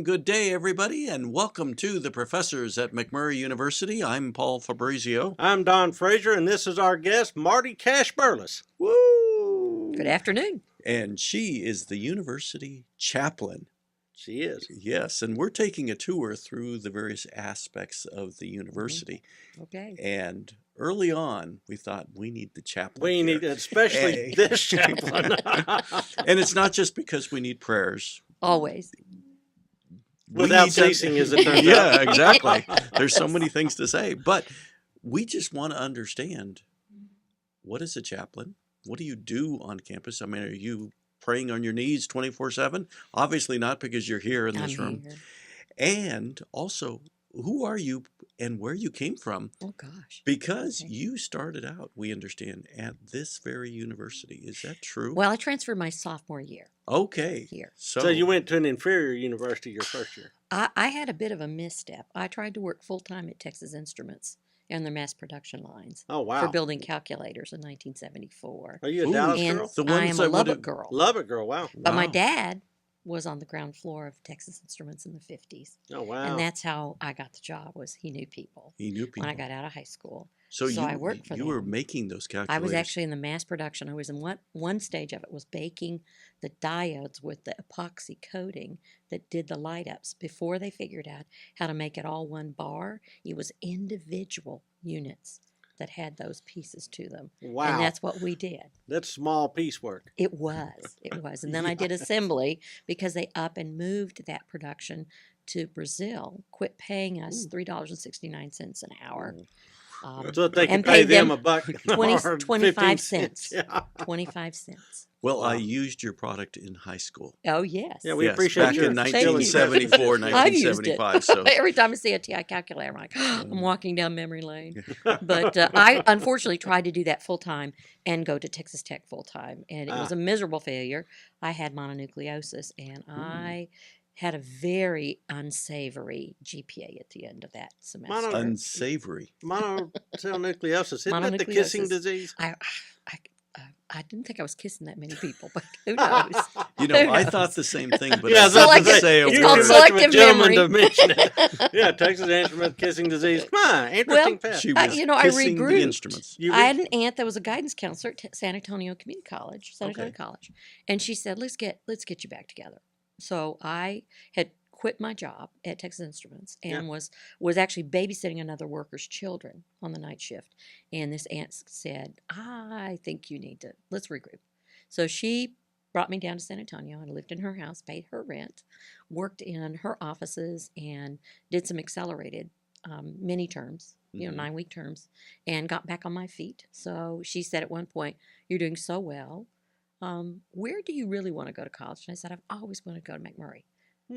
good day, everybody, and welcome to the professors at McMurry University. I'm Paul Fabrizio. I'm Don Frazier, and this is our guest, Marty CashBurless. Woo! Good afternoon. And she is the university chaplain. She is. Yes, and we're taking a tour through the various aspects of the university. Okay. And early on, we thought we need the chaplain. We need, especially this chaplain. And it's not just because we need prayers. Always. Without ceasing, as it turns out. Yeah, exactly. There's so many things to say. But we just want to understand, what is a chaplain? What do you do on campus? I mean, are you praying on your knees 24/7? Obviously not, because you're here in this room. Here. And also, who are you and where you came from? Oh, gosh. Because you started out, we understand, at this very university. Is that true? Well, I transferred my sophomore year Okay. here. So you went to an inferior university your first year. I had a bit of a misstep. I tried to work full-time at Texas Instruments and their mass production lines Oh, wow. for building calculators in 1974. Are you a Ooh. Dallas And girl? The I ones am that a Lubbock would've- girl. Lubbock girl, wow. But my Wow. dad was on the ground floor of Texas Instruments in the 50s. Oh, wow. And that's how I got the job, was he knew people He knew people. when I got out of high school. So so you, I worked for you were them. making those I calculators. was actually in the mass production. I was in one stage of it was baking the diodes with the epoxy coating that did the light ups before they figured out how to make it all one bar. It was individual units that had those pieces to them. Wow. And that's what we did. That's small piecework. It was. And then I did assembly because they up and moved that production to Brazil, quit paying us $3.69 an hour. So if they And could pay paid them them a buck 20 or 25 15 cents. Yeah. 25 cents. Well, I Wow. used your product in high school. Oh, yes. Yeah, we Yes, appreciate back your in Thank you. 1974, I've used it. 1975. So Every time I see a TI calculator, I'm like, I'm walking down memory lane. But I unfortunately tried to do that full time and go to Texas Tech full time. And it was a miserable failure. I had mononucleosis, and I had a very unsavory GPA at the end of that semester. unsavory. Mononucleosis. Isn't that the kissing Mononucleosis. disease? I didn't think I was kissing that many people, but who knows? You know, Who I knows? thought the same thing, but Yeah, I I was about didn't to say a It's you called were word. much of a selective gentleman to memory. mention it. Yeah, Texas Instrument kissing disease. Come on, interesting Well, fact. She was I kissing the regrouped. instruments. You I re- had an aunt that was a guidance counselor at San Antonio Community College, San Antonio Okay. College, and she said, "Let's get you back together." So I had quit my job at Texas Instruments and was actually babysitting another worker's children on the night shift. And this aunt said, "I think you need to let's regroup." So she brought me down to San Antonio and lived in her house, paid her rent, worked in her offices, and did some accelerated mini terms, Mhm. 9-week terms, and got back on my feet. So she said at one point, "You're doing so well. Where do you really want to go to college?" And I said, "I've always wanted to go to McMurry."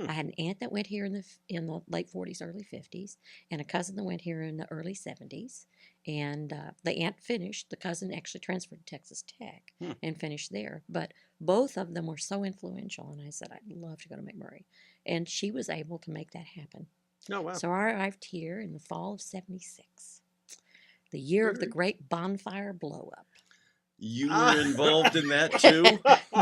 I had an aunt that went here in the late 40s, early 50s, and a cousin that went here in the early 70s. And the aunt finished. The cousin actually transferred to Texas Tech and finished there. But both of them were so influential, and I said, "I'd love to go to McMurry." And she was able to make that happen. Oh, wow. So I arrived here in the fall of 76, the year of the great bonfire blow-up. You were involved in that too?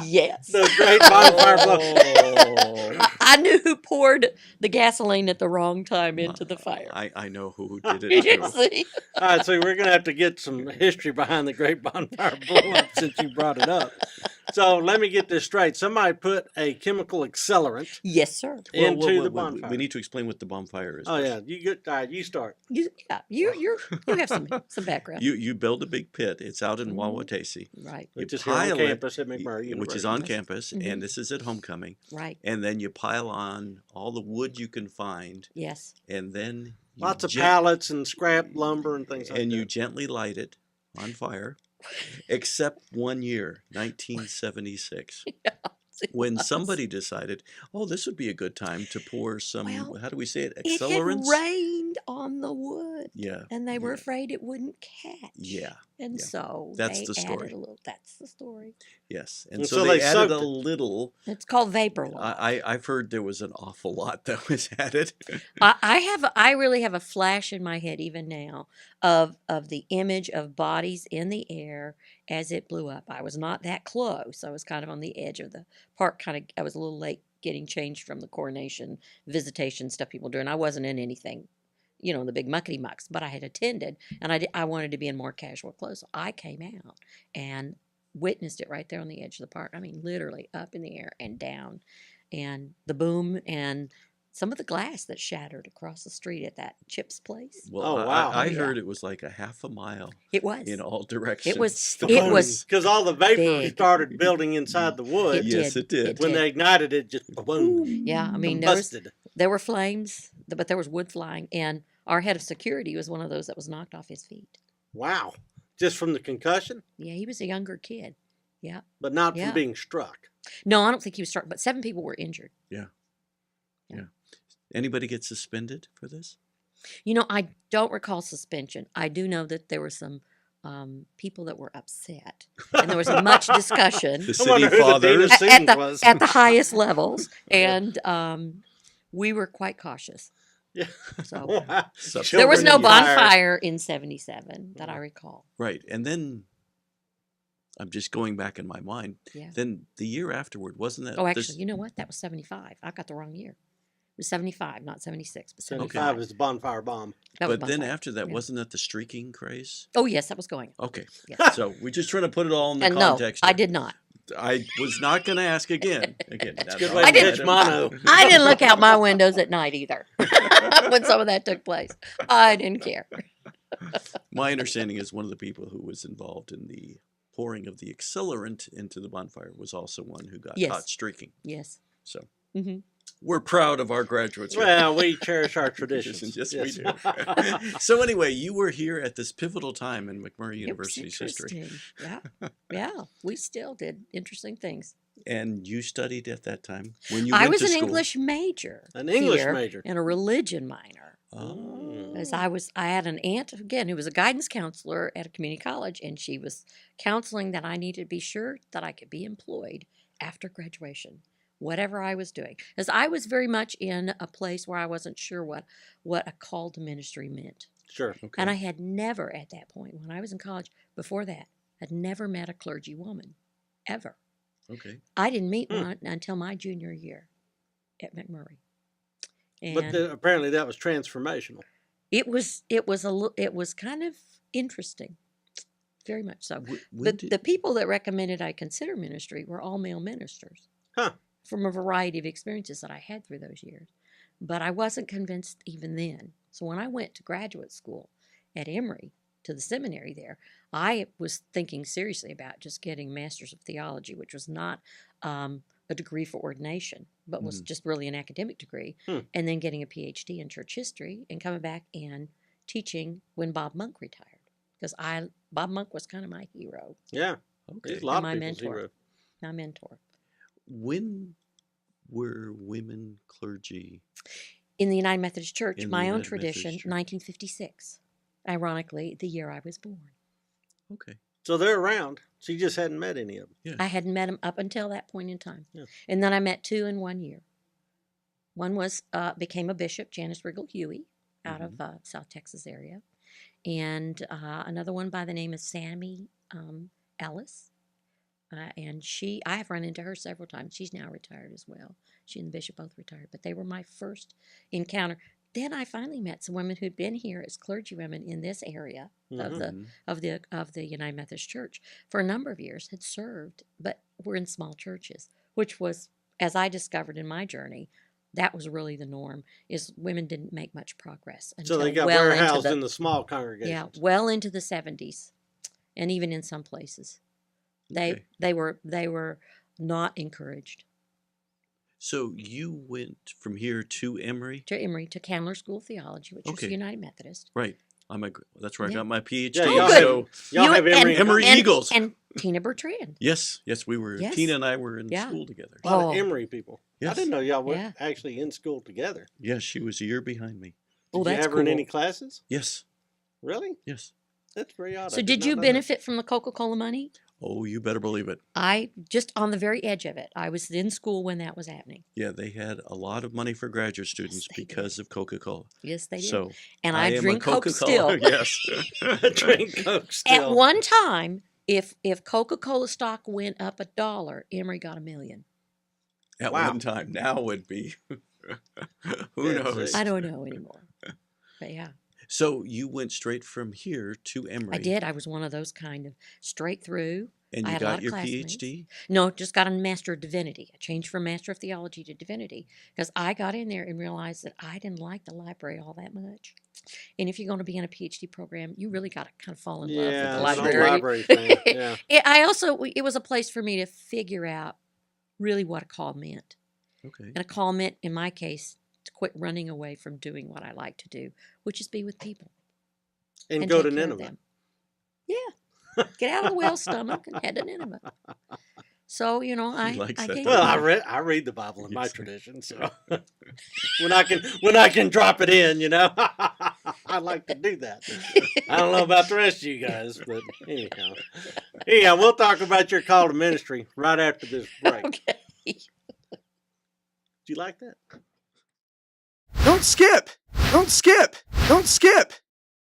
Yes. The great bonfire blow. Oh. I knew who poured the gasoline at the wrong time into the fire. I know who did it too. See? All right, so we're going to have to get some history behind the great bonfire blow-up since you brought it up. So let me get this straight. Somebody put a chemical accelerant Yes, sir. into the bonfire. We need to explain what the bonfire is. Oh, first. yeah. You get, all right, you start. You have some background. You build a big pit. It's out in Mhm. Wawatesi. Right, You Which is here on pile it, campus at McMurry University. which is on campus, Mhm. and this is at homecoming. right. And then you pile on all the wood you can find, Yes. and then you Lots of gen- pallets and scrap lumber and things like and that. you gently light it on fire. Except one year, 1976, when somebody decided, oh, this would be a good time to pour some, Well, how do we say it, It had accelerants? rained on the wood, Yeah. and they were yeah. afraid it wouldn't catch. Yeah. And yeah. so That's they the story. added a little. That's the story. Yes. And And so so they they added soaked a it. little. It's called vapor lock. I've heard there was an awful lot that was added. I really have a flash in my head even now of the image of bodies in the air as it blew up. I was not that close. I was kind of on the edge of the park. I was a little late getting changed from the coronation visitation stuff people do. And I wasn't in anything, the big muckety mucks, but I had attended, and I wanted to be in more casual clothes. So I came out and witnessed it right there on the edge of the park. I mean, literally up in the air and down, and the boom and some of the glass that shattered across the street at that Chip's place. Well, Oh, wow. I Yeah. heard it was like a half a mile It was. in all directions. It was because all the vapor big. started building inside the wood. Yes, it did. When they ignited it, just boom. Yeah, I mean, Busted. there were flames, but there was wood flying, and our head of security was one of those that was knocked off his feet. Wow. Just from the concussion, Yeah, he was a younger kid. Yeah. but not Yeah. from being struck. No, I don't think he was struck, but 7 people were injured. Anybody get suspended for this? I don't recall suspension. I do know that there were some people that were upset, and there was much discussion The I wonder city who the dean fathers. of students was. at the highest levels, and we were quite cautious. Yeah. So Wow. So- there was Children no in fire. bonfire in '77 that I recall. Right. And then I'm just going back in my mind. Yeah. Then the year afterward, wasn't that? Oh, this- actually, you know what? That was '75. I got the wrong year. It was '75, not '76, but 75 '75. is the bonfire bomb. That was But then bonfire. after that, Yeah. wasn't that the streaking craze? Oh, yes, that was going. Okay. Yeah. So we're just trying to put it all in the And no, context. I here. did not. I was not going to ask again. It's a that's good all way I to didn't- pitch mono. I didn't look out my windows at night either when some of that took place. I didn't care. My understanding is one of the people who was involved in the pouring of the accelerant into the bonfire was also one who got Yes. caught streaking. Yes. So Hmm. we're proud of our graduates. here. Well, we cherish our traditions. Yes, we do. So anyway, you were here at this pivotal time in McMurry University's history. Yeah. Yeah. We still did interesting things. And you studied at that time when you I went was to an school. English major. An English here major. and a religion minor. Oh. As I had an aunt again who was a guidance counselor at a community college, and she was counseling that I needed to be sure that I could be employed after graduation, whatever I was doing, as I was very much in a place where I wasn't sure what a call to ministry meant, Sure. Okay. and I had never at that point when I was in college before that had never met a clergy woman, ever. Okay. I didn't meet one until my junior year at McMurry, and But apparently that was transformational. it was kind of interesting, very much so. The people that recommended I consider ministry were all male ministers, Huh. from a variety of experiences that I had through those years. But I wasn't convinced even then. So when I went to graduate school at Emory, to the seminary there, I was thinking seriously about just getting Master's of Theology, which was not a degree for ordination, but was just really an academic degree, and then getting a PhD in church history and coming back and teaching when Bob Monk retired. Because Bob Monk was kind of my hero, Yeah. Okay. He's a lot my of people's mentor. hero. my mentor. When were women clergy? In the United Methodist Church, In the my own United Methodist tradition, Church. 1956. Ironically, the year I was born. Okay. So they're around. She just hadn't met any of them. Yeah. I hadn't met him up until that point in time. Yeah. And then I met 2 in 1 year. One was became a bishop, Janice Riggle Huey, out of South Texas area. And another one by the name of Sammy Ellis. And I have run into her several times. She's now retired as well. She and the bishop both retired. But they were my first encounter. Then I finally met some women who'd been here as clergywomen in this area of the United Methodist Church for a number of years, had served, but were in small churches, which was, as I discovered in my journey, that was really the norm. Is women didn't make much progress until So they got well warehoused into in the small congregations. yeah, well into the 70s, and even in some places, Okay. they were not encouraged. So you went from here to Emory? To Emory, to Candler School of Theology, which was Okay. United Methodist. Right. That's where I Yeah. got my PhD. Yeah, Oh, y'all, good. So y'all have Emory. Emory and, Eagles. and Tina Bertrand. yes, we were. Yes. Tina and I were in Yeah. school together. A lot of Oh. Emory people. I Yes. didn't know y'all were Yeah. actually in school together. Yes, she was a year behind me. Oh, Did you that's have her in cool. any classes? Yes, Really? yes. That's very odd. I So did not you know that. benefit from the Coca-Cola money? Oh, you better believe it. I just on the very edge of it. I was in school when that was happening. Yeah, they had a lot of money for graduate students they did. because of Coca-Cola. Yes, they did. So and I I am drink a Coke Coca-Cola. still. Yes. Drink Coke At still. one time, if Coca-Cola stock went up $1, Emory got $1 million. at Wow. one time. Now would be, who Yeah, knows? see. I don't know anymore. But yeah, So you went straight from here to Emory. I did. I was one of those kind of straight through. And I you had a lot got of your classmates. PhD? No, just got a Master of Divinity. I changed from Master of Theology to Divinity because I got in there and realized that I didn't like the library all that much. And if you're going to be in a PhD program, you really got to kind of fall in love with Yeah, the that whole library. library thing. Yeah. It was a place for me to figure out really what a call meant. Okay. And a call meant, in my case, to quit running away from doing what I like to do, which is be with people And go take to care of Nineveh. them. Yeah. Get out of the whale's stomach and head to Nineveh. So, you know, I likes that gave Well, idea. I read the Bible in my Yes. tradition, so when I can drop it in, you know, I like to do that. I don't know about the rest of you guys, but anyhow, we'll talk about your call to ministry right after this break. Okay. Do you like that? Don't skip! Don't skip! Don't skip!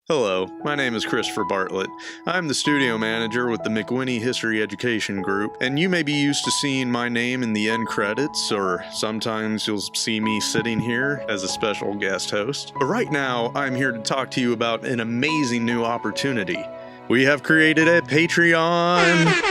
Hello, my name is Christopher Bartlett. I'm the studio manager with the McMurry History Education Group, and you may be used to seeing my name in the end credits, or sometimes you'll see me sitting here as a special guest host. But right now, I'm here to talk to you about an amazing new opportunity. We have created a Patreon.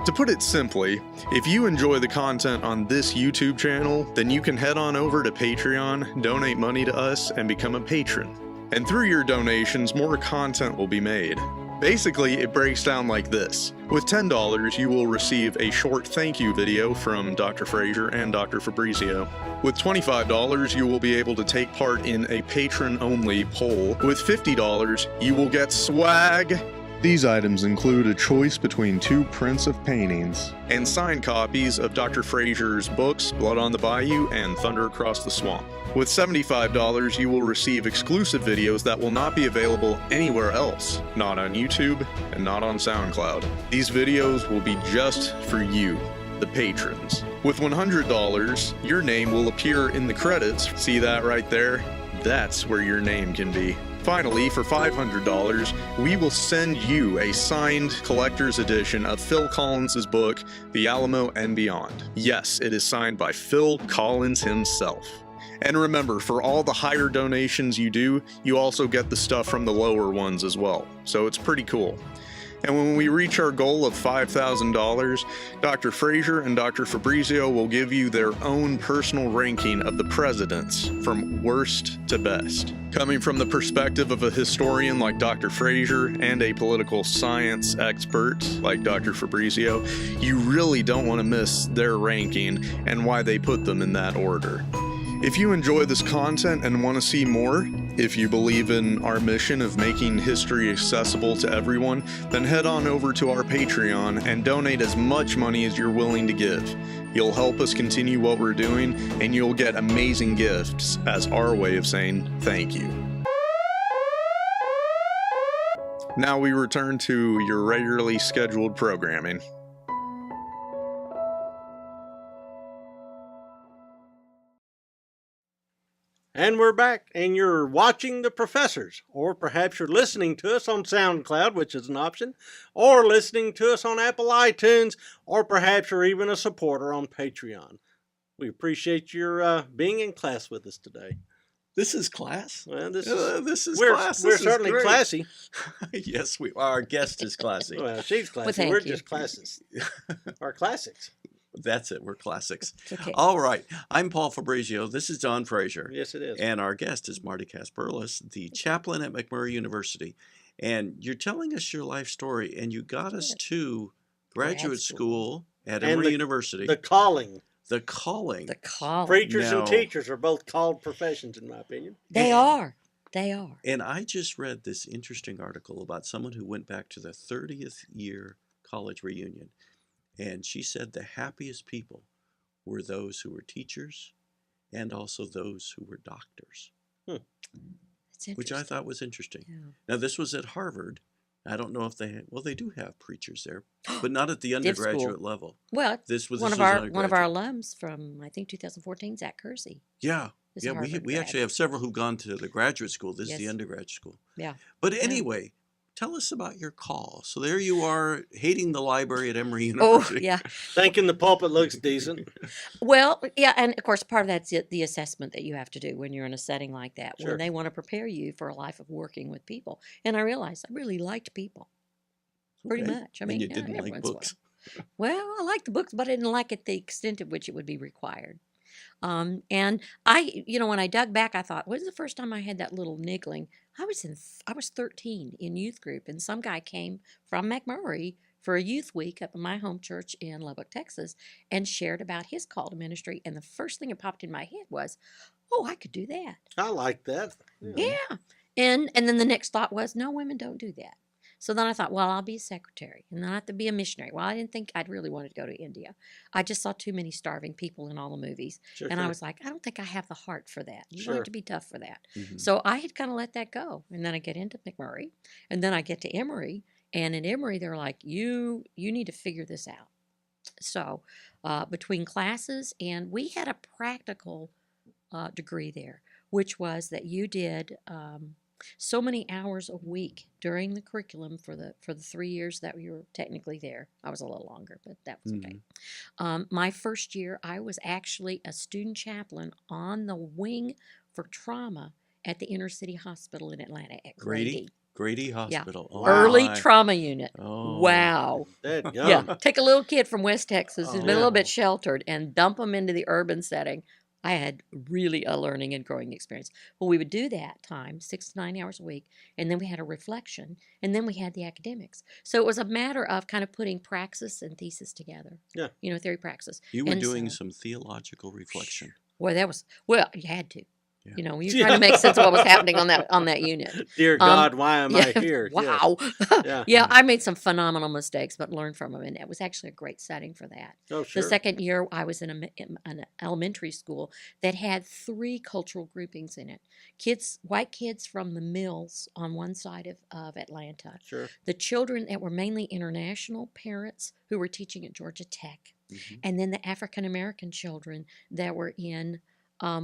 To put it simply, if you enjoy the content on this YouTube channel, then you can head on over to Patreon, donate money to us, and become a patron. And through your donations, more content will be made. Basically, it breaks down like this. With $10, you will receive a short thank you video from Dr. Frazier and Dr. Fabrizio. With $25, you will be able to take part in a patron-only poll. With $50, you will get swag. These items include a choice between 2 prints of paintings and signed copies of Dr. Frazier's books, Blood on the Bayou and Thunder Across the Swamp. With $75, you will receive exclusive videos that will not be available anywhere else, not on YouTube and not on SoundCloud. These videos will be just for you, the patrons. With $100, your name will appear in the credits. See that right there? That's where your name can be. Finally, for $500, we will send you a signed collector's edition of Phil Collins's book, The Alamo and Beyond. Yes, it is signed by Phil Collins himself. And remember, for all the higher donations you do, you also get the stuff from the lower ones as well. So it's pretty cool. And when we reach our goal of $5,000, Dr. Frazier and Dr. Fabrizio will give you their own personal ranking of the presidents from worst to best. Coming from the perspective of a historian like Dr. Frazier and a political science expert like Dr. Fabrizio, you really don't want to miss their ranking and why they put them in that order. If you enjoy this content and want to see more, if you believe in our mission of making history accessible to everyone, then head on over to our Patreon and donate as much money as you're willing to give. You'll help us continue what we're doing, and you'll get amazing gifts as our way of saying thank you. Now we return to your regularly scheduled programming. And we're back, and you're watching The Professors, or perhaps you're listening to us on SoundCloud, which is an option, or listening to us on Apple iTunes, or perhaps you're even a supporter on Patreon. We appreciate your being in class with us today. This is class. Well, This is we're, class. We're This is certainly great. classy. Yes, our guest is classy. Well, she's classy. thank We're you. just classes. Our classics. That's it. We're classics. It's okay. All right. I'm Paul Fabrizio. This is Don Frazier. Yes, it is. And our guest is Marty CashBurless, the chaplain at McMurry University. And you're telling us your life story, and you got us to graduate school at And Emory University. The calling. The calling. The call. Preachers Now- and teachers are both called professions, in my opinion. They are. They are. And I just read this interesting article about someone who went back to the 30th year college reunion. And she said the happiest people were those who were teachers and also those who were doctors, It's which I interesting. thought was interesting. Yeah. Now, this was at Harvard. I don't know if they do have preachers there, but not at the Div school. undergraduate level. Well, This was one this of was our undergraduate. alums from I think 2014, Zach Kersey. Yeah. is a Yeah, Harvard we grad. actually have several who've gone to the graduate school. This is the Yes. undergrad school. Yeah. But anyway, Tell us about your call. So there you are, hating the library at Emory Oh, University. yeah. Thinking the pulpit looks decent. Well, yeah, and of course, part of that's the assessment that you have to do when you're in a setting like that, Sure. when they want to prepare you for a life of working with people. And I realized I really liked people, pretty Okay. much. I And mean, you yeah, didn't every like once in a while. books. Well, I liked the books, but I didn't like it the extent of which it would be required. And I, when I dug back, I thought, what was the first time I had that little niggling? I was 13 in youth group, and some guy came from McMurry for a youth week up in my home church in Lubbock, Texas, and shared about his call to ministry. And the first thing that popped in my head was, oh, I could do that. I like that. Yeah. And then the next thought was, no, women don't do that. So then I thought, well, I'll be a secretary and then I have to be a missionary. Well, I didn't think I'd really wanted to go to India. I just saw too many starving people in all the movies. Sure, And I sure. was like, I don't think I have the heart for that. You Sure. have to be tough for that. Mhm. So I had kind of let that go. And then I get into McMurry and then I get to Emory. And in Emory, they're like, you need to figure this out. So between classes, and we had a practical degree there, which was that you did so many hours a week during the curriculum for the 3 years that you were technically there. I was a little longer, but that was okay. My first year, I was actually a student chaplain on the wing for trauma at the inner city hospital in Atlanta at Grady. Grady Hospital. Wow. Oh, Early my. trauma unit. Oh. Wow. Dead Yeah, gum. take a little kid from West Texas who's been a little Oh. bit sheltered and dump them into the urban setting. I had really a learning and growing experience. Well, we would do that time, 6 to 9 hours a week, and then we had a reflection, and then we had the academics. So it was a matter of kind of putting praxis and thesis together. Yeah. Theory praxis. You were And doing so- some theological reflection. Well, you had to. Yeah. You're trying to make sense of what was happening on that unit. Dear God, why am I here? Yes. Wow. Yeah. Yeah, I made some phenomenal mistakes, but learned from them, and it was actually a great setting for that. Oh, sure. The second year, I was in an elementary school that had 3 cultural groupings in it. White kids from the mills on one side of Atlanta. Sure. The children that were mainly international parents who were teaching at Georgia Tech. Mhm. And then the African American children that were in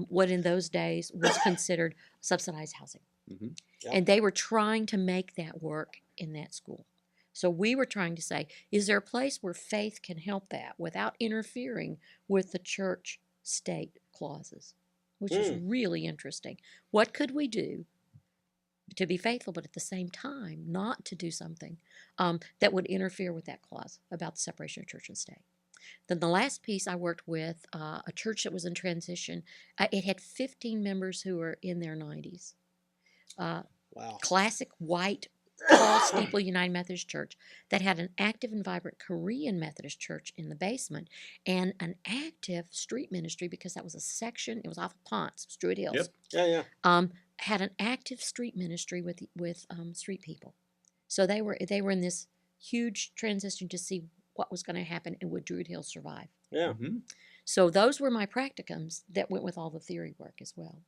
what in those days was considered subsidized housing. Mhm. Yeah. And they were trying to make that work in that school. So we were trying to say, is there a place where faith can help that without interfering with the church state clauses, which is really interesting. What could we do to be faithful, but at the same time not to do something that would interfere with that clause about the separation of church and state? Then the last piece, I worked with a church that was in transition. It had 15 members who were in their 90s. Wow. Classic white, tall steeple United Methodist Church that had an active and vibrant Korean Methodist church in the basement and an active street ministry because that was a section. It was off of Ponce, Druid Hills. Yep. Yeah, yeah. Had an active street ministry with street people. So they were in this huge transition to see what was going to happen and would Druid Hills survive. Yeah. Mhm. So those were my practicums that went with all the theory work as well.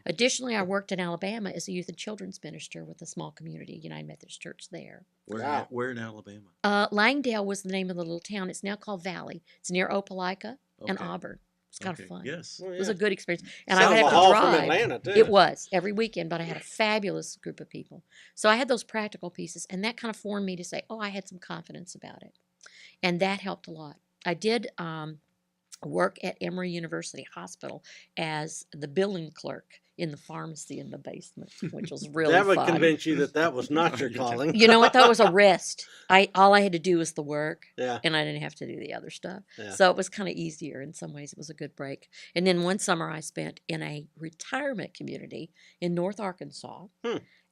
Additionally, I worked in Alabama as a youth and children's minister with a small community United Methodist Church there. Wow. Where in Alabama? Langdale was the name of the little town. It's now called Valley. It's near Opelika and Okay. Auburn. It's kind Okay. of fun. Yes. Well, It was yeah. a good experience. And Sounds I would have a to haul drive. from Atlanta, too. It was every weekend, but I had a fabulous group of people. So I had those practical pieces, and that kind of formed me to say, oh, I had some confidence about it. And that helped a lot. I did work at Emory University Hospital as the billing clerk in the pharmacy in the basement, which was really that would fun. convince you that was not your calling. You know what? That was a rest. All I had to do was the work, Yeah. and I didn't have to do the other stuff. Yeah. So it was kind of easier in some ways. It was a good break. And then one summer I spent in a retirement community in North Arkansas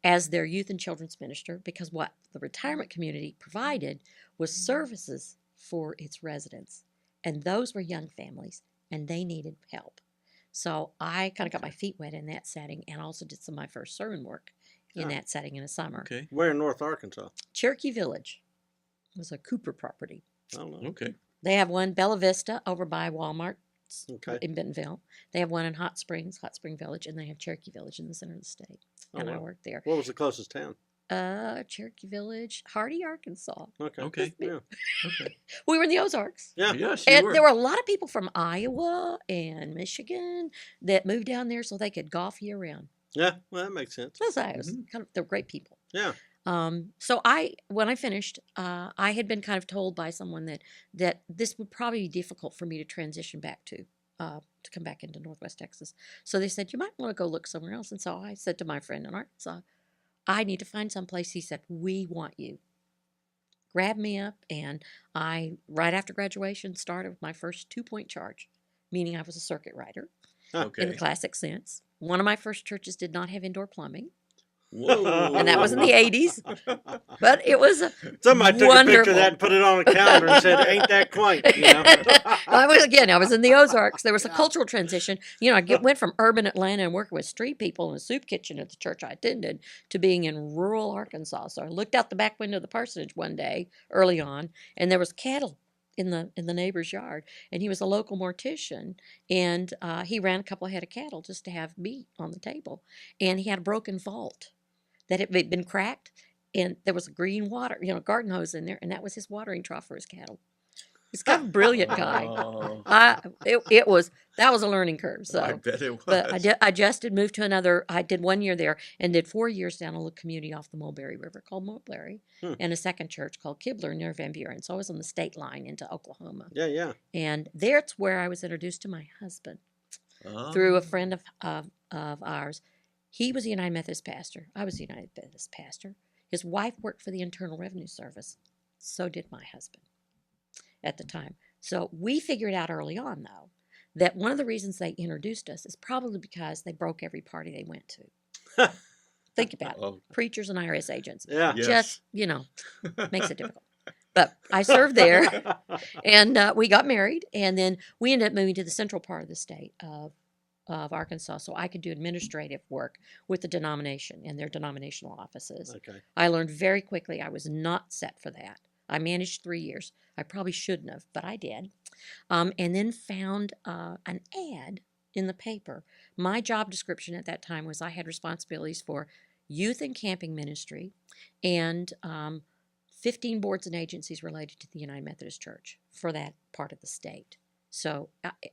as their youth and children's minister, because what the retirement community provided was services for its residents. And those were young families, and they needed help. So I kind of got my feet wet in that setting and also did some of my first sermon work in that setting in the summer. Okay. Where in North Arkansas? Cherokee Village was a Cooper property. I don't know. Okay. They have one, Bella Vista, over by Walmart Okay. in Bentonville. They have one in Hot Spring Village, and they have Cherokee Village in the center of the state. Oh, And I wow. worked there. What was the closest town? Cherokee Village, Hardy, Arkansas. Okay. Okay. Yeah. Okay. We were in the Ozarks. Yeah. Yes, you And were. there were a lot of people from Iowa and Michigan that moved down there so they could golf year round. Yeah. Well, that makes sense. They're great people. Yeah. So when I finished, I had been kind of told by someone that this would probably be difficult for me to transition back to come back into Northwest Texas. So they said, you might want to go look somewhere else. And so I said to my friend in Arkansas, I need to find someplace. He said, we want you. Grabbed me up, and I, right after graduation, started with my first 2-point charge, meaning I was a circuit rider in the classic sense. One of my first churches did not have indoor plumbing. Whoa. And that was in the 80s. But it was Somebody took a picture of that and put it on a calendar and said, ain't that quaint? You know? I was in the Ozarks. There was a cultural transition. I went from urban Atlanta and working with street people in a soup kitchen at the church I attended to being in rural Arkansas. So I looked out the back window of the parsonage one day early on, and there was cattle in the neighbor's yard, and he was a local mortician, and he ran a couple of head of cattle just to have meat on the table, and he had a broken vault that had been cracked, and there was a green water, garden hose in there, and that was his watering trough for his cattle. He's kind of a brilliant guy. Oh, That was a learning curve. So, I bet it was. but I just did move to another. I did 1 year there and did 4 years down a little community off the Mulberry River called Mulberry, and a second church called Kibler near Van Buren. So I was on the state line into Oklahoma. Yeah. And that's where I was introduced to my husband through a friend of ours. He was a United Methodist pastor. I was a United Methodist pastor. His wife worked for the Internal Revenue Service. So did my husband at the time. So we figured out early on, though, that one of the reasons they introduced us is probably because they broke every party they went to. Think about it. Preachers and IRS agents. Yeah. Yes. Just, makes it difficult. But I served there, and we got married, and then we ended up moving to the central part of the state of Arkansas, so I could do administrative work with the denomination and their denominational offices. Okay. I learned very quickly I was not set for that. I managed 3 years. I probably shouldn't have, but I did. And then found an ad in the paper. My job description at that time was I had responsibilities for youth and camping ministry and 15 boards and agencies related to the United Methodist Church for that part of the state. So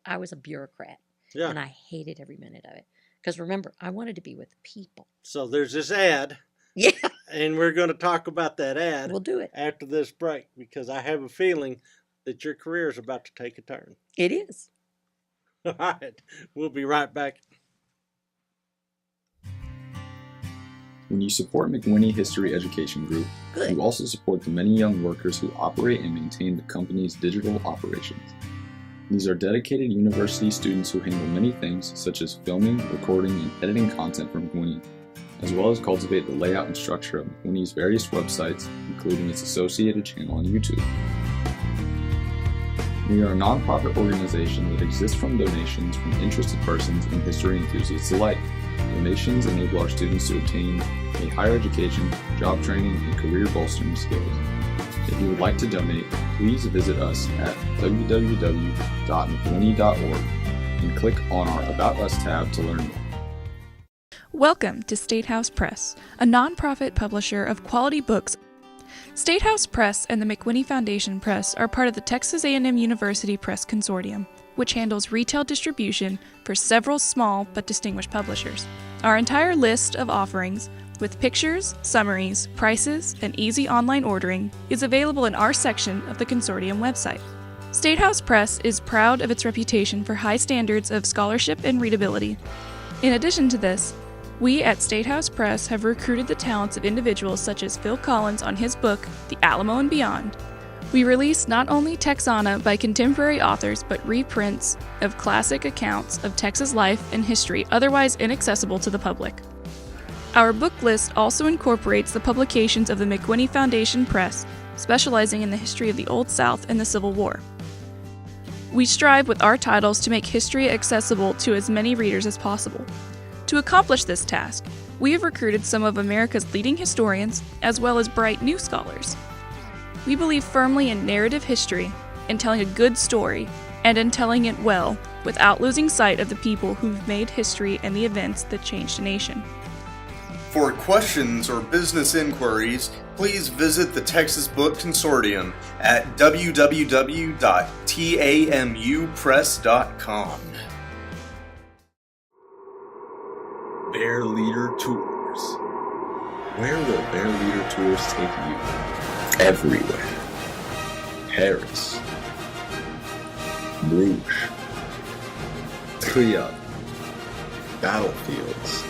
I was a bureaucrat. Yeah. And I hated every minute of it. Because remember, I wanted to be with people. So there's this ad. Yeah. And we're going to talk about that ad. We'll do it. After this break, because I have a feeling that your career is about to take a turn. It is. All right. We'll be right back. When you support McMurry History Education Group, Good. you also support the many young workers who operate and maintain the company's digital operations. These are dedicated university students who handle many things such as filming, recording, and editing content for McMurry, as well as cultivate the layout and structure of McMurry's various websites, including its associated channel on YouTube. We are a nonprofit organization that exists from donations from interested persons and history enthusiasts alike. Donations enable our students to obtain a higher education, job training, and career bolstering skills. If you would like to donate, please visit us at www.mcwinnie.org and click on our About Us tab to learn more. Welcome to State House Press, a nonprofit publisher of quality books. State House Press and the McMurry Foundation Press are part of the Texas A&M University Press Consortium, which handles retail distribution for several small but distinguished publishers. Our entire list of offerings, with pictures, summaries, prices, and easy online ordering, is available in our section of the Consortium website. State House Press is proud of its reputation for high standards of scholarship and readability. In addition to this, we at State House Press have recruited the talents of individuals such as Phil Collins on his book, The Alamo and Beyond. We release not only texana by contemporary authors, but reprints of classic accounts of Texas life and history otherwise inaccessible to the public. Our book list also incorporates the publications of the McMurry Foundation Press, specializing in the history of the Old South and the Civil War. We strive with our titles to make history accessible to as many readers as possible. To accomplish this task, we have recruited some of America's leading historians, as well as bright new scholars. We believe firmly in narrative history, in telling a good story, and in telling it well, without losing sight of the people who've made history and the events that changed a nation. For questions or business inquiries, please visit the Texas Book Consortium at www.tamupress.com. Bear Leader Tours. Where will their leader tours take you? Everywhere. Paris, Bruges, Trieste, battlefields,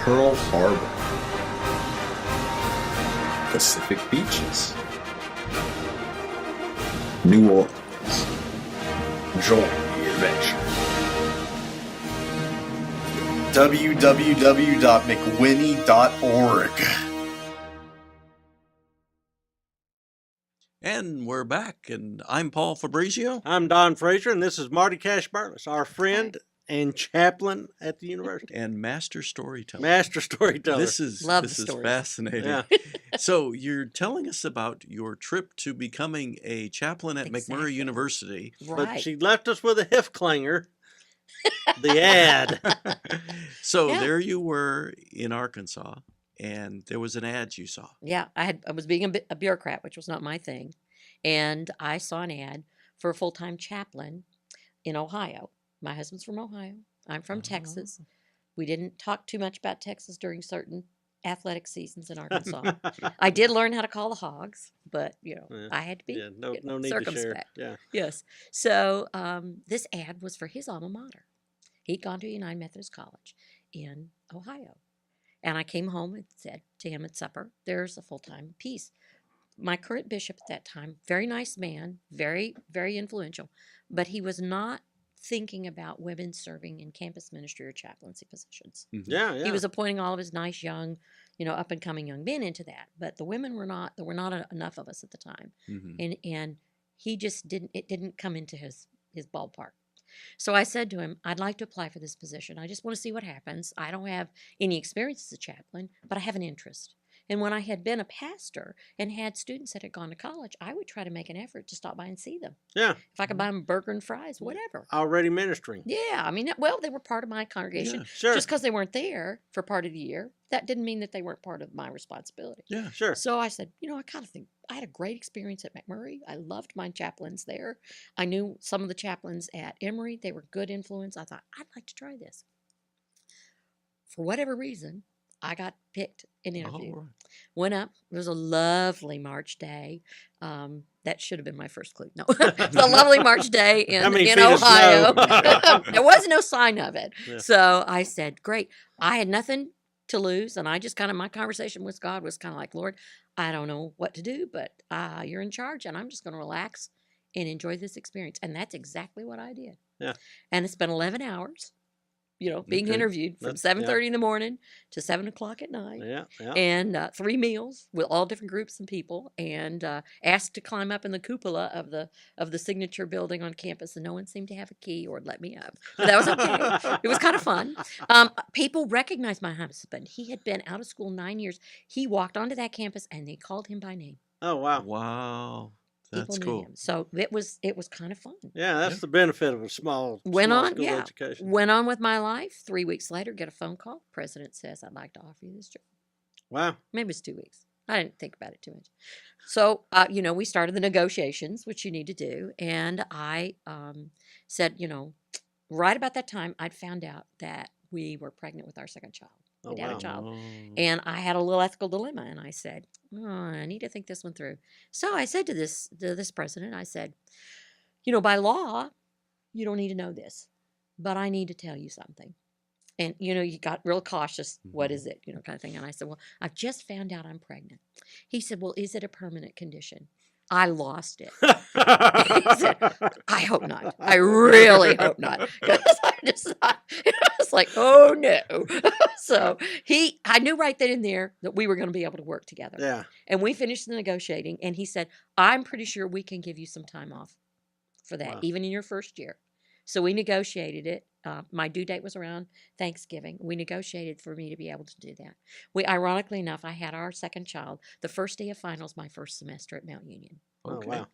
Pearl Harbor, Pacific beaches, New Orleans. Join the adventure. www.mcwhinney.org. And we're back, and I'm Paul Fabrizio. I'm Don Frazier, and this is Marty CashBurless, our friend and chaplain at the university. And master storyteller. Master storyteller. This is Love the this is stories. fascinating. Yeah. So you're telling us about your trip to becoming a chaplain at Exactly. McMurry University. But Right. she left us with a Hifklanger. The ad. So Yeah. there you were in Arkansas, and there was an ad you saw. Yeah, I was being a bureaucrat, which was not my thing, and I saw an ad for a full-time chaplain in Ohio. My husband's from Ohio. I'm from Texas. We didn't talk too much about Texas during certain athletic seasons in Arkansas. I did learn how to call the hogs, but Yeah. I had to be Yeah, no you know, need to share. circumspect. Yeah. Yes. So this ad was for his alma mater. He'd gone to United Methodist College in Ohio. And I came home and said to him at supper, there's a full-time piece. My current bishop at that time, very nice man, very, very influential, but he was not thinking about women serving in campus ministry or chaplaincy positions. Yeah, yeah. He was appointing all of his nice young, up and coming young men into that, but the women were not. There were not enough of us at the time, and he just didn't. It didn't come into his ballpark. So I said to him, I'd like to apply for this position. I just want to see what happens. I don't have any experience as a chaplain, but I have an interest. And when I had been a pastor and had students that had gone to college, I would try to make an effort to stop by and see them. Yeah. If I could buy them burger and fries, whatever. Already ministering. Yeah, I mean, well, they were part of my congregation. Yeah. Sure. Just because they weren't there for part of the year, that didn't mean that they weren't part of my responsibility. Yeah. Sure. So I said, I kind of think I had a great experience at McMurry. I loved my chaplains there. I knew some of the chaplains at Emory. They were good influence. I thought, I'd like to try this. For whatever reason, I got picked and interviewed. All right. Went up. It was a lovely March day. That should have been my first clue. No, it was a lovely March day How many in feet of Ohio. snow? There was no sign of it. Yeah. So I said, great. I had nothing to lose. And I just my conversation with God was kind of like, Lord, I don't know what to do, but you're in charge and I'm just going to relax and enjoy this experience. And that's exactly what I did. Yeah. And it's been 11 hours, being Okay. interviewed from That's- yeah. 7:30 in the morning to 7 o'clock at night. Yeah. Yeah. And 3 meals with all different groups and people, and asked to climb up in the cupola of the signature building on campus, and no one seemed to have a key or let me up. But that was okay. It was kind of fun. People recognized my husband. He had been out of school 9 years. He walked onto that campus, and they called him by name. Oh, wow. Wow. People That's knew cool. him. So it was kind of fun. Yeah, that's the benefit of a small Went on, school yeah. education. Went on with my life. 3 weeks later, get a phone call. President says, I'd like to offer you this job. Wow. Maybe it was 2 weeks. I didn't think about it too much. So, we started the negotiations, which you need to do. And I said, right about that time, I'd found out that we were pregnant with our second child. Oh, We'd had wow. a child. Oh. And I had a little ethical dilemma. And I said, I need to think this one through. So I said to this president, I said, by law, you don't need to know this, but I need to tell you something. And, you got real cautious. What is it? Kind of thing. And I said, well, I've just found out I'm pregnant. He said, well, is it a permanent condition? I lost it. He said, I hope not. I really hope not. Because I just thought, it was like, oh no. So I knew right then and there that we were going to be able to work together. Yeah. And we finished the negotiating, and he said, I'm pretty sure we can give you some time off for that, Wow. even in your first year. So we negotiated it. My due date was around Thanksgiving. We negotiated for me to be able to do that. Ironically enough, I had our second child the first day of finals my first semester at Mount Union. Okay. Oh, wow.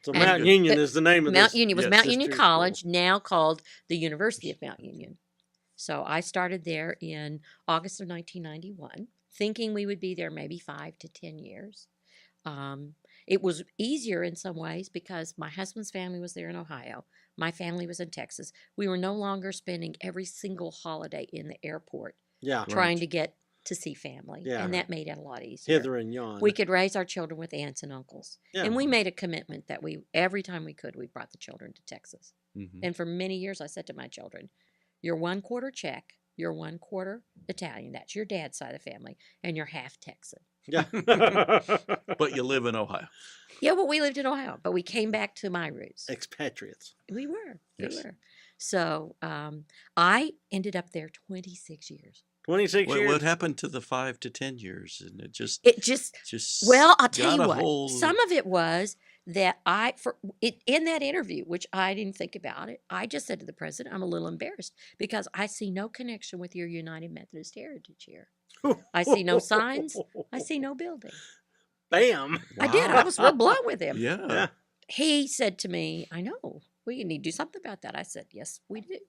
So And- Mount Union is the name of Mount this. Union was yes, Mount this Union true College, now called the University of Mount Union. So I started there in August of 1991, thinking we would be there maybe 5 to 10 years. It was easier in some ways because my husband's family was there in Ohio. My family was in Texas. We were no longer spending every single holiday in the airport Yeah. trying to get to see family, Yeah. and that made it a lot easier. Hither and yon. We could raise our children with aunts and uncles, Yeah. and we made a commitment that every time we could, we brought the children to Texas. Mhm. And for many years, I said to my children, "You're 1/4 Czech, you're 1/4 Italian. That's your dad's side of the family, and you're half Texan." Yeah. But you live in Ohio. Yeah, well, we lived in Ohio, but we came back to my roots. Expatriates. We were. Yes. We were. So I ended up there 26 years. 26 What, years. what happened to the 5 to 10 years? And it just Well, I'll tell you got a what. hold- Some of it was that in that interview, which I didn't think about it, I just said to the president, "I'm a little embarrassed because I see no connection with your United Methodist heritage here. I see no signs. I see no building." Bam. I did. I was real blunt with him. Yeah. Yeah. He said to me, "I know. We need to do something about that." I said, "Yes, we do."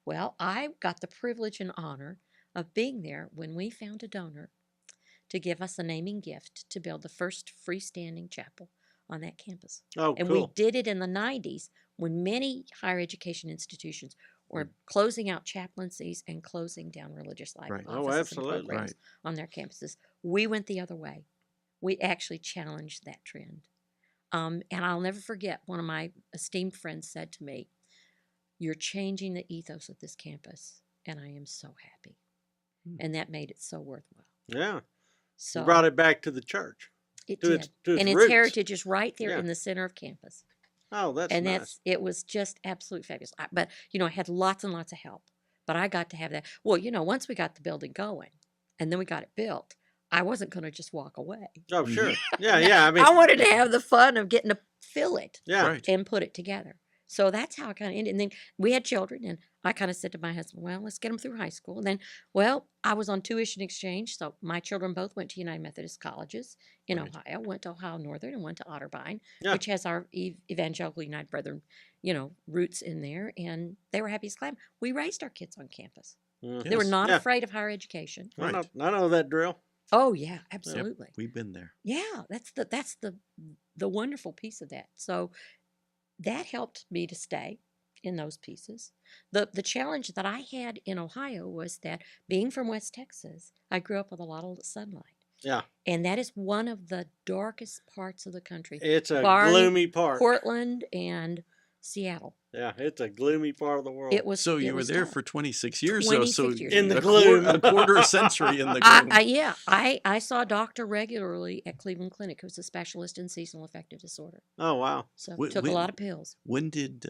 Well, I got the privilege and honor of being there when we found a donor to give us a naming gift to build the first freestanding chapel on that campus. Oh, And cool. we did it in the 90s when many higher education institutions were closing out chaplaincies and closing down religious life Right. Oh, offices and absolutely. programs on their campuses. We went the other way. We actually challenged that trend. And I'll never forget, one of my esteemed friends said to me, "You're changing the ethos of this campus, and I am so happy." And that made it so worthwhile. Yeah. So You brought it back to the church. it to did. its And its roots. heritage is right there Yeah. in the center of campus. Oh, that's And nice. it was just absolutely fabulous. But, I had lots and lots of help. But I got to have that. Well, once we got the building going and then we got it built, I wasn't going to just walk away. Oh, sure. Yeah, yeah. I mean, I wanted to have the fun of getting to fill it yeah. Right. and put it together. So that's how I kind of ended. And then we had children, and I kind of said to my husband, "Well, let's get them through high school." And then, I was on tuition exchange, so my children both went to United Methodist colleges in Right. Ohio, went to Ohio Northern and went to Otterbein, Yeah. which has our Evangelical United Brethren, roots in there. And they were happy as clam. We raised our kids on campus. Mhm. They were Yes. not Yeah. afraid of higher education. I Right. know that drill. Oh, yeah, absolutely. We've been there. Yeah, that's the wonderful piece of that. So that helped me to stay in those pieces. The challenge that I had in Ohio was that being from West Texas, I grew up with a lot of sunlight. Yeah. And that is one of the darkest parts of the country. It's a Barring gloomy part. Portland and Seattle. Yeah, it's a gloomy part of the world. It was So you it were was there tough. for 26 years, though. So 26 years. In the a gloom. a quarter century in the gloom. I saw a doctor regularly at Cleveland Clinic who's a specialist in seasonal affective disorder. Oh, wow. So Wh- took a when- lot of pills. When did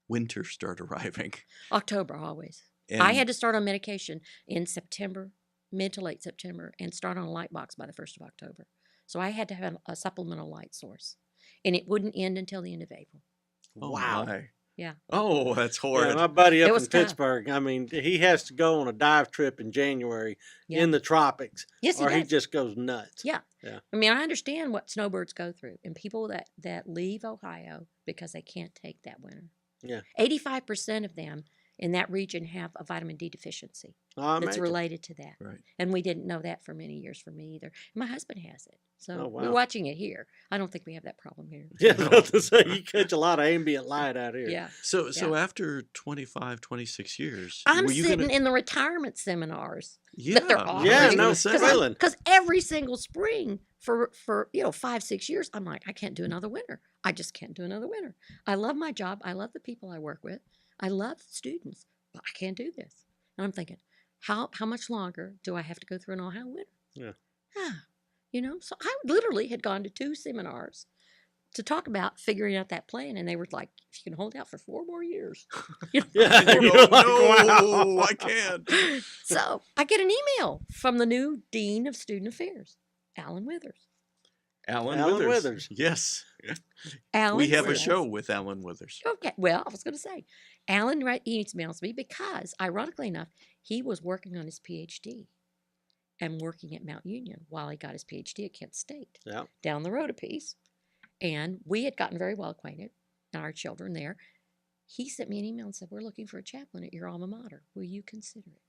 winter start arriving? October always. And I had to start on medication in September, mid to late September, and start on a light box by the 1st of October. So I had to have a supplemental light source. And it wouldn't end until the end of April. Oh, Wow. my. Yeah. Oh, that's Yeah, horrid. my buddy It up was in tough. Pittsburgh, I mean, he has to go on a dive trip in January Yeah. in the tropics, Yes, or he he does. just goes nuts. Yeah. Yeah. I mean, I understand what snowbirds go through and people that leave Ohio because they can't take that winter. Yeah. 85% of them in that region have a vitamin D deficiency I that's imagine. related to that. Right. And we didn't know that for many years for me either. My husband has it. So Oh, wow. we're watching it here. I don't think we have that problem here. Yeah, I was about to say, you catch a lot of ambient light out here. Yeah. So after 25, 26 years, I'm were you sitting gonna, in the retirement seminars. yeah, that they're I was offering. Yeah, gonna no say. feeling. Because every single spring for 5-6 years, I'm like, I can't do another winter. I just can't do another winter. I love my job. I love the people I work with. I love students, but I can't do this. And I'm thinking, how much longer do I have to go through an Ohio winter? Yeah. So I literally had gone to 2 seminars to talk about figuring out that plan, and they were like, if you can hold out for 4 more years. Yeah, Oh, you're no, like, wow. I can't. So I get an email from the new Dean of Student Affairs, Alan Withers. Alan Alan Withers. Withers. Yes. Alan We have a Withers. show with Alan Withers. Okay, well, I was going to say, Alan emails me because, ironically enough, he was working on his PhD and working at Mount Union while he got his PhD at Kent State, Yeah. down the road a piece. And we had gotten very well acquainted, and our children there. He sent me an email and said, we're looking for a chaplain at your alma mater. Will you consider it?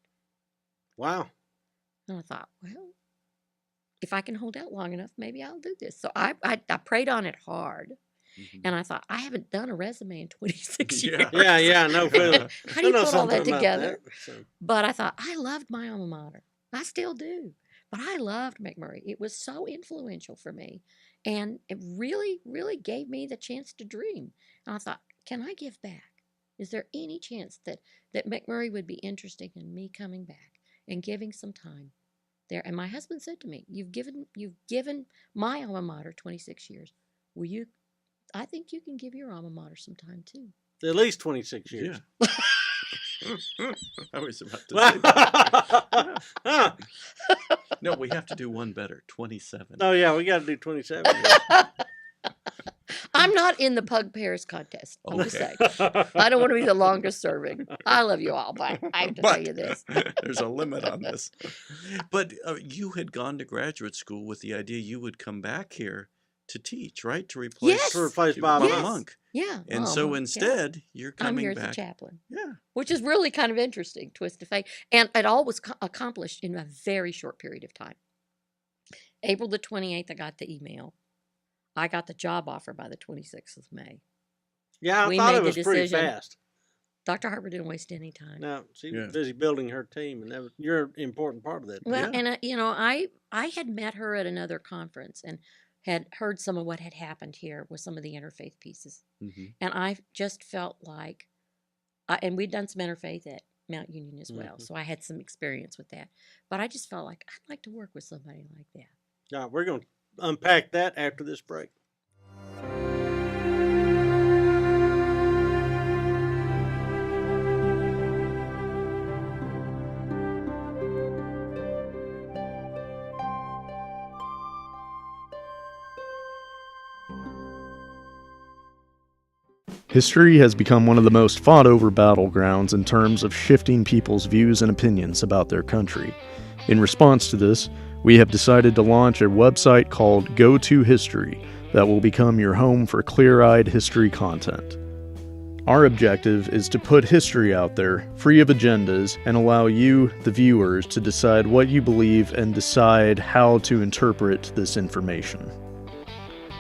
Wow. And I thought, well, if I can hold out long enough, maybe I'll do this. So I prayed on it hard. Mhm. And I thought, I haven't done a resume in 26 Yeah. years. Yeah, no feeling. How do you I know put all that something about together? that, so. But I thought, I loved my alma mater. I still do. But I loved McMurry. It was so influential for me. And it really, really gave me the chance to dream. And I thought, can I give back? Is there any chance that McMurry would be interested in me coming back and giving some time there? And my husband said to me, you've given my alma mater 26 years. Will you? I think you can give your alma mater some time too. At least 26 years. Yeah. I was about to say that. Huh. No, we have to do one better. 27. Oh, yeah, we got to do 27 I'm not in the Pug Pairs contest. I'm just Okay. saying. I don't want to be the longest serving. I love you all, but I have to tell you this. There's a limit on this. But you had gone to graduate school with the idea you would come back here to teach, right? To replace, Yes. To replace Bob Bob Yes. Monk. Yeah. And oh, so yeah. instead, you're I'm coming here as back. a chaplain, Yeah. which is really kind of interesting, twist of fate. And it all was accomplished in a very short period of time. April the 28th, I got the email. I got the job offer by the 26th of May. Yeah, I We thought made it the was pretty decision. fast. Dr. Harper didn't waste any time. No, she was Yeah. busy building her team, and you're an important part of that. Well, Yeah. and I had met her at another conference and had heard some of what had happened here with some of the interfaith pieces, Mm-hmm. and I just felt like, and we'd done some interfaith at Mount Union as well, Mhm. so I had some experience with that. But I just felt like I'd like to work with somebody like that. Yeah, we're going to unpack that after this break. History has become one of the most fought-over battlegrounds in terms of shifting people's views and opinions about their country. In response to this, we have decided to launch a website called Go To History that will become your home for clear-eyed history content. Our objective is to put history out there, free of agendas, and allow you, the viewers, to decide what you believe and decide how to interpret this information.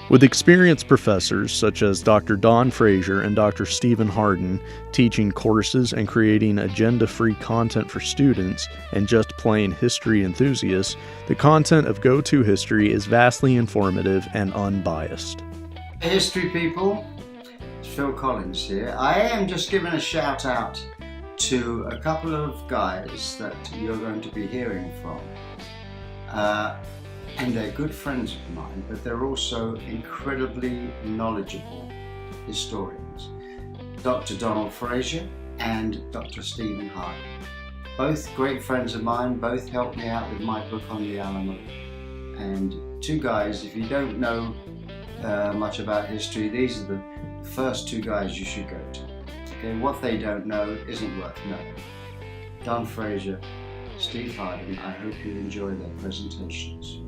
With experienced professors such as Dr. Don Frazier and Dr. Stephen Harden teaching courses and creating agenda-free content for students and just plain history enthusiasts, the content of Go To History is vastly informative and unbiased. Hey, history people, it's Phil Collins here. I am just giving a shout out to a couple of guys that you're going to be hearing from. And they're good friends of mine, but they're also incredibly knowledgeable historians. Dr. Donald Frazier and Dr. Stephen Harden. Both great friends of mine, both helped me out with my book on the Alamo. And two guys, if you don't know much about history, these are the first two guys you should go to. Okay, what they don't know isn't worth knowing. Don Frazier, Steve Harden, I hope you enjoy their presentations.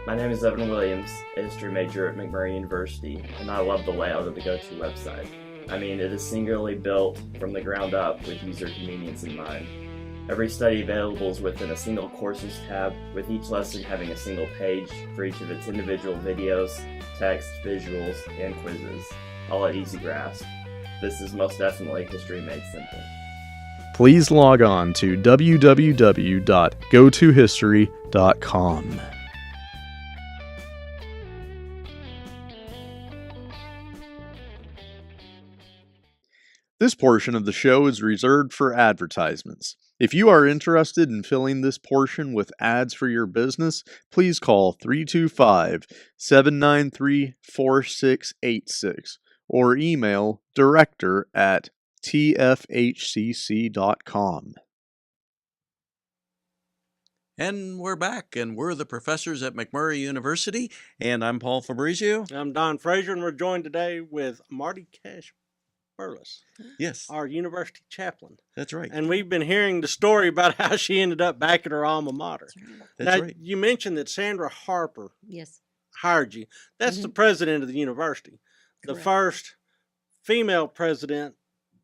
My name is Evan Williams, a history major at McMurry University, and I love the layout of the Go To website. I mean, it is singularly built from the ground up with user convenience in mind. Every study available is within a single courses tab, with each lesson having a single page for each of its individual videos, text, visuals, and quizzes, all at easy grasp. This is most definitely history made simple. Please log on to www.gotohistory.com. This portion of the show is reserved for advertisements. If you are interested in filling this portion with ads for your business, please call 325-793-4686 or email director@tfhcc.com. And we're back, and we're the professors at McMurry University, and I'm Paul Fabrizio. I'm Don Frazier, and we're joined today with Marty CashBurless, Yes, our university chaplain. that's right. And we've been hearing the story about how she ended up back at her alma mater. That's Now, right. you mentioned that Sandra Harper Yes. hired you. That's the president of the university, the Correct. first female president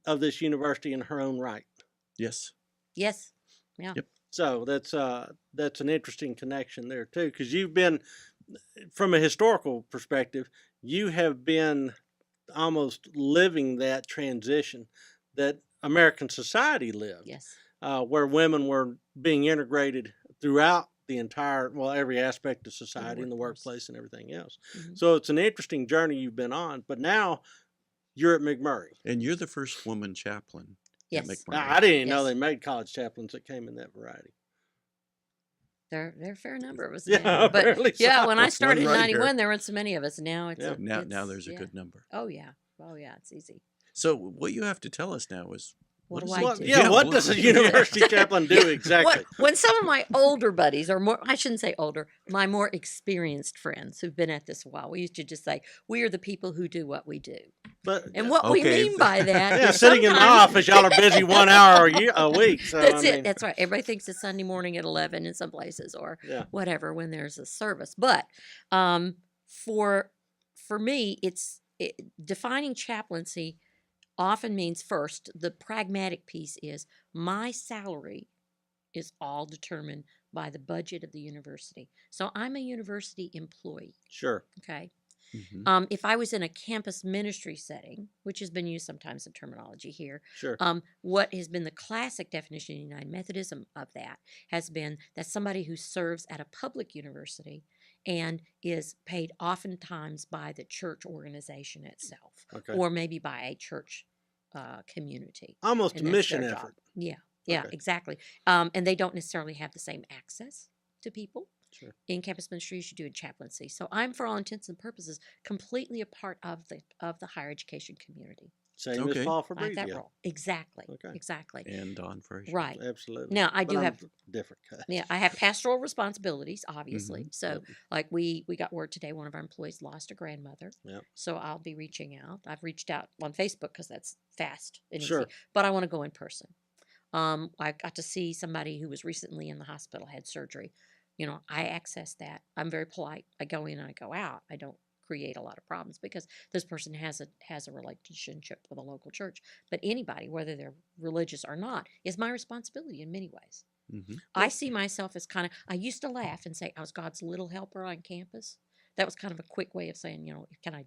of this university in her own right. Yes. Yes. Yeah. Yep. So that's an interesting connection there too, because you've been, from a historical perspective, you have been almost living that transition that American society lived. Yes. where women were being integrated throughout the entire, well, every aspect of society, in the workplace and everything else. Mhm. So it's an interesting journey you've been on, but now you're at McMurry. And you're the first woman chaplain at Yes. McMurry. I didn't even know Yes. they made college chaplains that came in that variety. There are a fair number of us Yeah, now. But apparently yeah, so. when I There's started in one right here. 91, there weren't so many of us. Now it's, Yeah. Now it's there's a yeah. good number. Oh yeah, it's easy. So what you have to tell us now is What is do it- I What, do? yeah, what what- does a university chaplain do exactly? When some of my older buddies, or more, I shouldn't say older, my more experienced friends who've been at this a while, we used to just say, we are the people who do what we do. But And what we Okay. mean by that yeah, is sitting in the sometimes- office, y'all are busy 1 hour a week. So That's I it. mean, That's right. Everybody thinks it's Sunday morning at 11 in some places, or Yeah. whatever when there's a service. But for me, defining chaplaincy often means, first, the pragmatic piece is my salary is all determined by the budget of the university. So I'm a university employee. Sure. Okay. Mhm. If I was in a campus ministry setting, which has been used sometimes in terminology here, Sure. what has been the classic definition in United Methodism of that has been that somebody who serves at a public university and is paid oftentimes by the church organization itself, Okay. or maybe by a church community. Almost a And that's mission their job. effort. Yeah, Okay. exactly. And they don't necessarily have the same access to people Sure. in campus ministry as you do in chaplaincy. So I'm, for all intents and purposes, completely a part of the higher education community. Same Okay. as Paul I have that Fabrizio. role. Exactly. Okay. Exactly. And Don Frazier. Right. Absolutely. Now I But do I'm have different cut. yeah, I have pastoral responsibilities, obviously. Mhm. So like we got word today, one of our employees lost a grandmother. Yep. So I'll be reaching out. I've reached out on Facebook because that's fast and Sure. easy. But I want to go in person. I got to see somebody who was recently in the hospital, had surgery. You know, I access that. I'm very polite. I go in and I go out. I don't create a lot of problems because this person has a relationship with a local church. But anybody, whether they're religious or not, is my responsibility in many ways. Mhm. I see myself as I used to laugh and say I was God's little helper on campus. That was kind of a quick way of saying, you know, if I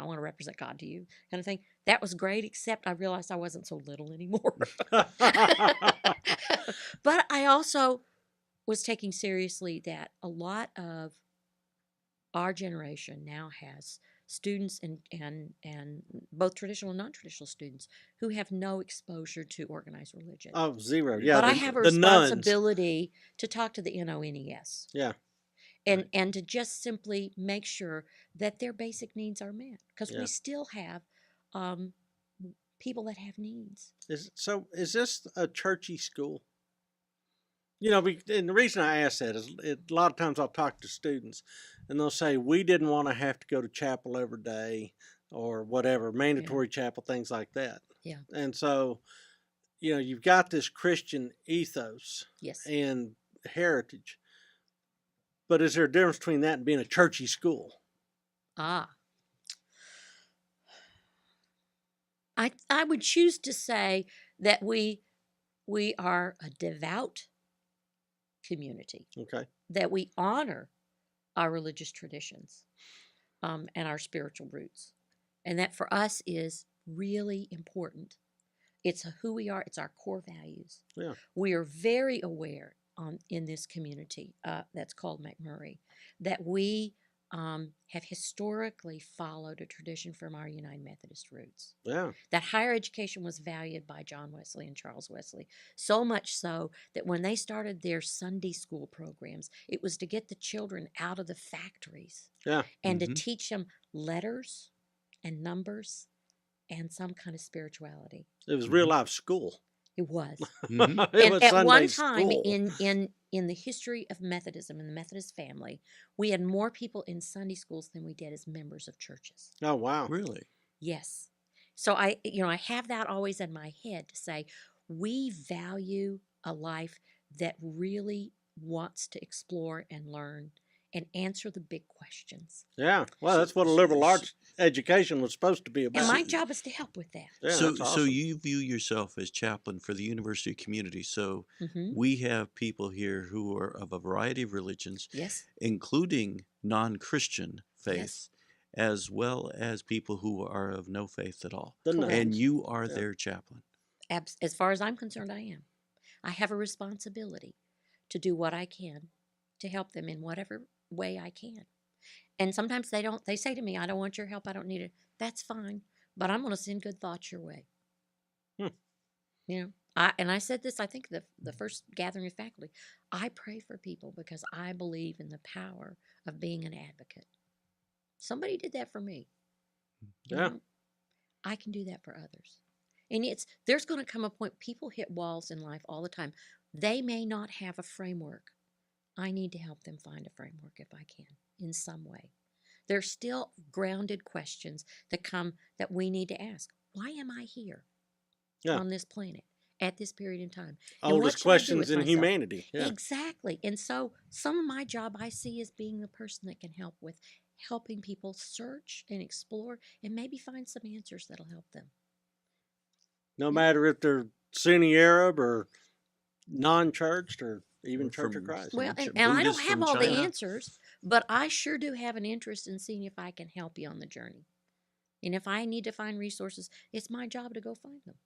want to represent God to you, kind of thing. That was great, except I realized I wasn't so little anymore. But I also was taking seriously that a lot of our generation now has students and both traditional and non-traditional students who have no exposure to organized religion. Oh, zero. Yeah. But I the- have a the nuns. responsibility to talk to the NONES Yeah. and to just simply make sure that their basic needs are met, because Yeah. we still have people that have needs. Is this a churchy school? You know, and the reason I ask that is a lot of times I'll talk to students and they'll say, we didn't want to have to go to chapel every day or whatever, mandatory chapel, things like that. Yeah. And so, you know, you've got this Christian ethos Yes. and heritage, but is there a difference between that and being a churchy school? I would choose to say that we are a devout community, Okay. that we honor our religious traditions and our spiritual roots, and that for us is really important. It's who we are. It's our core values. Yeah. We are very aware in this community that's called McMurry that we have historically followed a tradition from our United Methodist roots. Yeah. That higher education was valued by John Wesley and Charles Wesley, so much so that when they started their Sunday school programs, it was to get the children out of the factories Yeah. and to Mhm. teach them letters and numbers and some kind of spirituality. It was real life school. It was. Mhm. It And was at Sunday one time school. in the history of Methodism and the Methodist family, we had more people in Sunday schools than we did as members of churches. Oh, wow. Really? Yes. So I have that always in my head to say we value a life that really wants to explore and learn and answer the big questions. Yeah. Well, that's what a liberal arts education was supposed to be about. And my job is to help with that. Yeah, so that's awesome. you view yourself as chaplain for the university community. So Hmm. we have people here who are of a variety of religions, Yes. including non-Christian faith, Yes. as well as people who are of no faith at all. The Correct. And nuns. you are Yeah. their chaplain. As far as I'm concerned, I am. I have a responsibility to do what I can to help them in whatever way I can. And sometimes they say to me, I don't want your help, I don't need it. That's fine, but I'm going to send good thoughts your way. You know, I said this, I think the first gathering of faculty, I pray for people because I believe in the power of being an advocate. Somebody did that for me. You know, I can do that for others. And there's going to come a point, people hit walls in life all the time. They may not have a framework. I need to help them find a framework if I can, in some way. There's still grounded questions that we need to ask. Why am I here on this planet at this period in time? Oldest questions in humanity. Yeah. Exactly. And so some of my job I see as being the person that can help with helping people search and explore and maybe find some answers that'll help them. No matter if they're Sunni Arab or non-churched or even Church of Christ. Well, and I don't have all the answers, but I sure do have an interest in seeing if I can help you on the journey. And if I need to find resources, it's my job to go find them.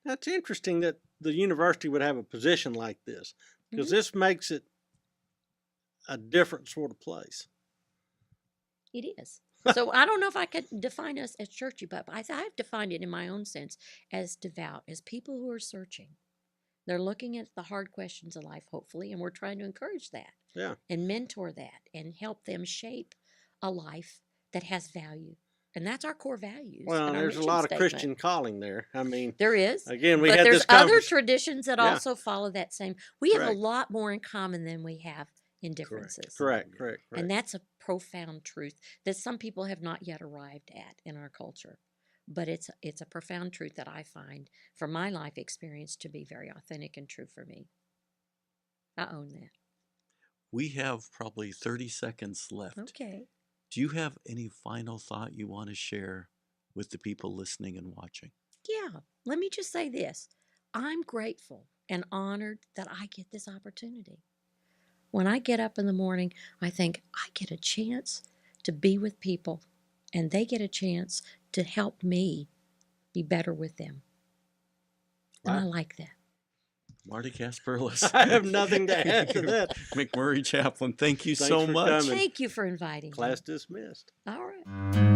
That's interesting that the university would have a position like this, because this makes it a different sort of place. It is. So I don't know if I could define us as churchy, but I've defined it in my own sense as devout, as people who are searching. They're looking at the hard questions of life, hopefully, and we're trying to encourage that and mentor that and help them shape a life that has value. And that's our core values. Well, there's a lot of Christian calling there. I mean, there is. Again, but there's other traditions that also follow that same. We have a lot more in common than we have in differences. Correct. And that's a profound truth that some people have not yet arrived at in our culture. But it's a profound truth that I find from my life experience to be very authentic and true for me. I own that. We have probably 30 seconds left. Okay. Do you have any final thought you want to share with the people listening and watching? Yeah. Let me just say this. I'm grateful and honored that I get this opportunity. When I get up in the morning, I think I get a chance to be with people and they get a chance to help me be better with them. And I like that. Marty CashBurless. I have nothing to add to that. McMurry Chaplain, thank you Thanks so for much. coming. Thank you for inviting me. Class dismissed. All right.